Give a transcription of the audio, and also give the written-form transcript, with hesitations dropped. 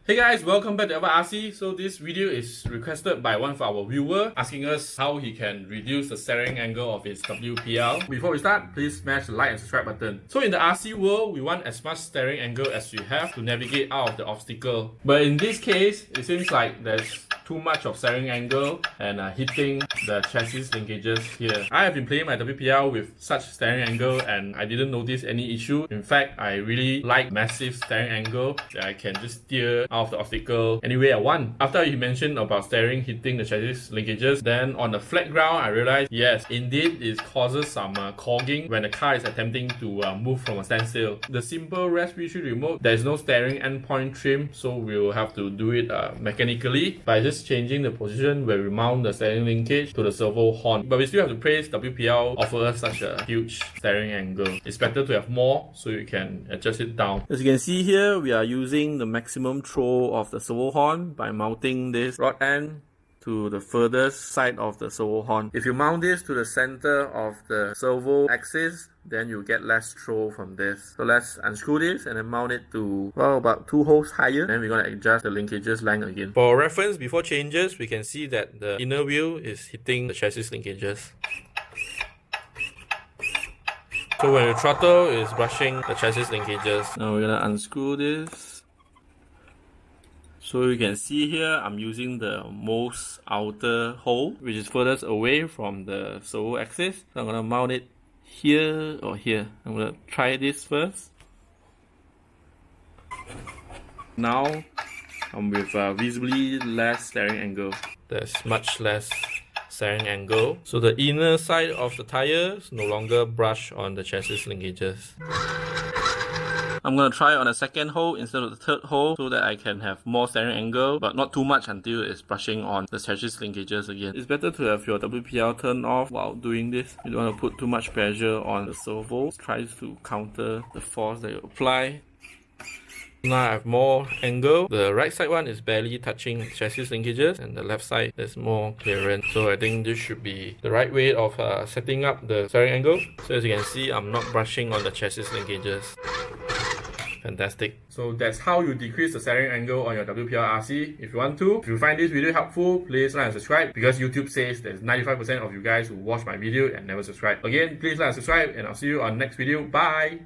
Hey guys, welcome back to RC. So this video is requested by one of our viewers asking us how he can reduce the steering angle of his WPL. Before we start, please smash the like and subscribe button. So in the RC world, we want as much steering angle as we have to navigate out of the obstacle. But in this case, it seems like there's too much of steering angle and hitting the chassis linkages here. I have been playing my WPL with such steering angle and I didn't notice any issue. In fact, I really like massive steering angle that I can just steer out of the obstacle any way I want. After he mentioned about steering hitting the chassis linkages, then on the flat ground I realized yes, indeed it causes some clogging when the car is attempting to move from a standstill. The simple respiratory remote, there is no steering endpoint trim, so we'll have to do it mechanically by just changing the position where we mount the steering linkage to the servo horn. But we still have to praise WPL offer us such a huge steering angle. It's better to have more so you can adjust it down. As you can see here, we are using the maximum throw of the servo horn by mounting this rod end to the furthest side of the servo horn. If you mount this to the center of the servo axis, then you get less throw from this. So let's unscrew this and then mount it to, well, about 2 holes higher. Then we're going to adjust the linkages length again. For reference, before changes, we can see that the inner wheel is hitting the chassis linkages. So when you throttle, it's brushing the chassis linkages. Now we're going to unscrew this. So you can see here, I'm using the most outer hole, which is furthest away from the servo axis. So I'm going to mount it here or here. I'm going to try this first. Now I'm with visibly less steering angle. There's much less steering angle. So the inner side of the tires no longer brush on the chassis linkages. I'm going to try on the second hole instead of the third hole so that I can have more steering angle, but not too much until it's brushing on the chassis linkages again. It's better to have your WPL turned off while doing this. You don't want to put too much pressure on the servo. It tries to counter the force that you apply. Now I have more angle. The right side one is barely touching chassis linkages and the left side is more clearance. So I think this should be the right way of setting up the steering angle. So as you can see, I'm not brushing on the chassis linkages. Fantastic. So that's how you decrease the steering angle on your WPL RC if you want to. If you find this video helpful, please like and subscribe because YouTube says there's 95% of you guys who watch my video and never subscribe. Again, please like and subscribe and I'll see you on next video. Bye!